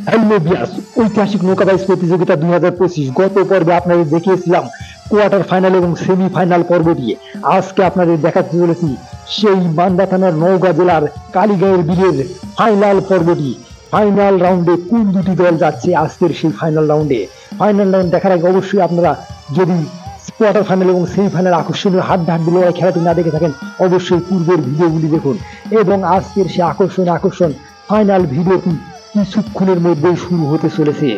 Hello বিয়াস, ঐতিহাসিক নৌকাবাইজ প্রতিযোগিতা 2025 গত পর্বে আপনাদের দেখিয়েছিলাম কোয়ার্টার ফাইনাল এবং সেমিফাইনাল পর্বটি। আজকে আপনাদের দেখাতে চলেছি সেই মান্দা থানার নওগাঁ জেলার কালীগাঁওয়ের বীরের ফাইনাল পর্বটি। ফাইনাল রাউন্ডে কোন দুটি দল যাচ্ছে আজকের সেই ফাইনাল রাউন্ডে। ফাইনাল রাউন্ড দেখার আগে অবশ্যই আপনারা যদি কোয়ার্টার ফাইনাল এবং সেমিফাইনাল আকর্ষণীয় হাড্ডাহাড্ডি লড়াই খেলাটি না দেখে থাকেন অবশ্যই পূর্বের ভিডিওগুলি দেখুন এবং আজকের সে আকর্ষণ ফাইনাল ভিডিওটি কিছুক্ষণের মধ্যেই শুরু হতে চলেছে।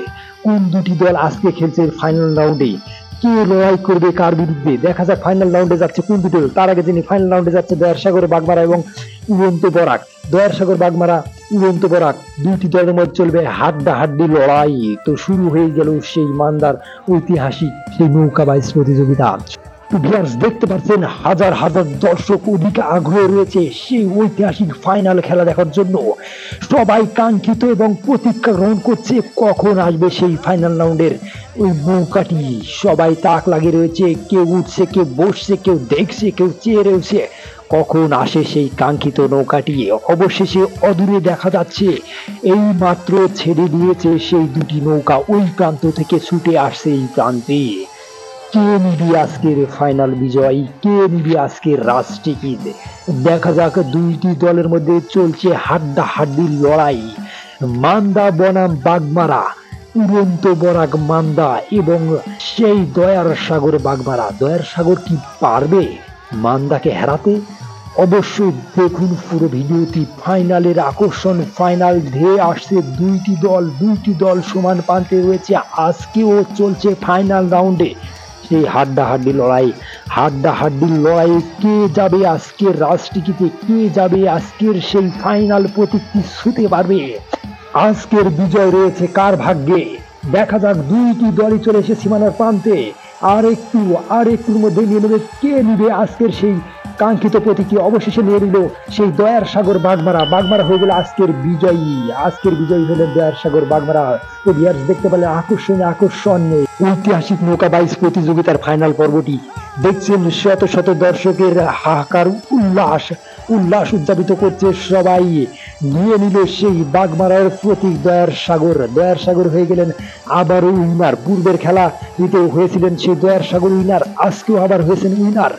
কোন দুটি দল আজকে খেলছে ফাইনাল রাউন্ডে, কে লড়াই করবে কার বিরুদ্ধে, দেখা যাক ফাইনাল রাউন্ডে যাচ্ছে কোন দুটি দল। তার আগে যিনি ফাইনাল রাউন্ডে যাচ্ছে দয়ারসাগর বাগমারা এবং উড়ন্ত বরাক। দয়ারসাগর বাগমারা উড়ন্ত বরাক দুইটি দলের মধ্যে চলবে হাড্ডাহাড্ডি লড়াই। তো শুরু হয়ে গেল সেই মান্দার ঐতিহাসিক সেই নৌকাবাইজ প্রতিযোগিতা। দেখতে পাচ্ছেন হাজার হাজার দর্শক অধিক আগ্রহ রয়েছে সেই ঐতিহাসিক ফাইনাল খেলা দেখার জন্য। সবাই কাঙ্ক্ষিত এবং প্রতীক্ষা গ্রহণ করছে কখন আসবে সেই ফাইনাল রাউন্ডের ওই নৌকাটি। সবাই তাক লাগিয়ে রয়েছে, কেউ উঠছে, কেউ বসছে, কেউ দেখছে, কেউ চেয়ে রয়েছে কখন আসে সেই কাঙ্ক্ষিত নৌকাটি। অবশেষে অদূরে দেখা যাচ্ছে এই মাত্র ছেড়ে দিয়েছে সেই দুটি নৌকা, ওই প্রান্ত থেকে ছুটে আসছে এই প্রান্তে। কে নিবি আজকের ফাইনাল বিজয়, কে নিবি আজকের রাজ টিকিট, দেখা যাক। দুইটি দলের মধ্যে চলছে হাড্ডাহাড্ডি লড়াই। মান্দা বনাম বাগমারা, উড়ন্ত বরাক মান্দা এবং সেই দয়ার সাগর বাগমারা। দয়ার সাগর কি পারবে মান্দাকে হারাতে? অবশ্যই দেখুন পুরো ভিডিওটি। ফাইনালের আকর্ষণ, ফাইনাল ধেয়ে আসছে দুইটি দল সমান প্রান্তে রয়েছে। আজকেও চলছে ফাইনাল রাউন্ডে সেই হাড্ডাহাড্ডি লড়াই। কে যাবে আজকের রাজ টিকিটে, কে যাবে আজকের সেই ফাইনাল প্রতীকটি ছুঁতে পারবে? আজকের বিজয় রয়েছে কার ভাগ্যে? দেখা যাক। দুইটি দলই চলে এসে সীমানার প্রান্তে। আর একটুর মধ্যে নিয়ে নেবে কে নিবে আজকের সেই কাঙ্ক্ষিত প্রতীকটি। অবশেষে নিয়ে নিল সেই দয়ার সাগর বাগমারা হয়ে গেল আজকের বিজয়ী হলেন দয়ার সাগর বাগমারা। তো ভিউয়ার্স দেখতে পেলে আকর্ষণ ঐতিহাসিক নৌকাবাইজ প্রতিযোগিতার ফাইনাল পর্বটি দেখছেন। শত শত দর্শকের হাহাকার উল্লাস উদযাপিত করছে সবাই। নিয়ে নিল সেই বাগমারার প্রতীক দয়ার সাগর হয়ে গেলেন আবারও উইনার। পূর্বের খেলা দিতে হয়েছিলেন সেই দয়ার সাগর উইনার, আজকেও আবার হয়েছেন উইনার।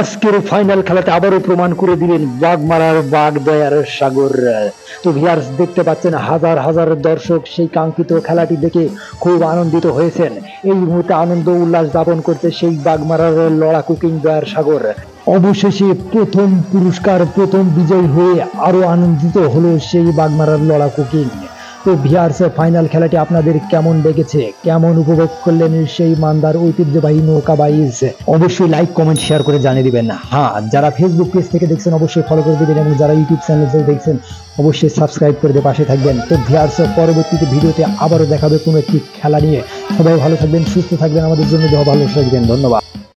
আজকের ফাইনাল খেলাতে আবারও প্রমাণ করে দিলেন বাগমারার বাগ দয়ার সাগর। তো ভিউয়ার্স দেখতে পাচ্ছেন হাজার হাজার দর্শক সেই কাঙ্ক্ষিত খেলাটি দেখে খুব আনন্দিত হয়েছেন। এই মুহূর্তে আনন্দ উল্লাস যাপন করছে সেই বাগমারার লড়াকু কিং দয়ার সাগর। অবশেষে প্রথম পুরস্কার, প্রথম বিজয় হয়ে আরো আনন্দিত হলো সেই বাগমারার লড়াকু কিং। তো ভিউয়ার্স ফাইনাল খেলাটি আপনাদের কেমন লেগেছে, কেমন উপভোগ করলেন সেই মান্দার ঐতিহ্যবাহী নৌকাবাইজ? অবশ্যই লাইক কমেন্ট শেয়ার করে জানিয়ে দিবেন। হ্যাঁ, যারা ফেসবুক পেজ থেকে দেখছেন অবশ্যই ফলো করে দিবেন এবং যারা ইউটিউব চ্যানেল থেকে দেখছেন অবশ্যই সাবস্ক্রাইব করে দিয়ে পাশে থাকবেন। তো ভিউয়ার্স পরবর্তীতে ভিডিওতে আবারও দেখাবে কোনো একটি খেলা নিয়ে। সবাই ভালো থাকবেন, সুস্থ থাকবেন, আমাদের জন্য ভালো থাকবেন। ধন্যবাদ।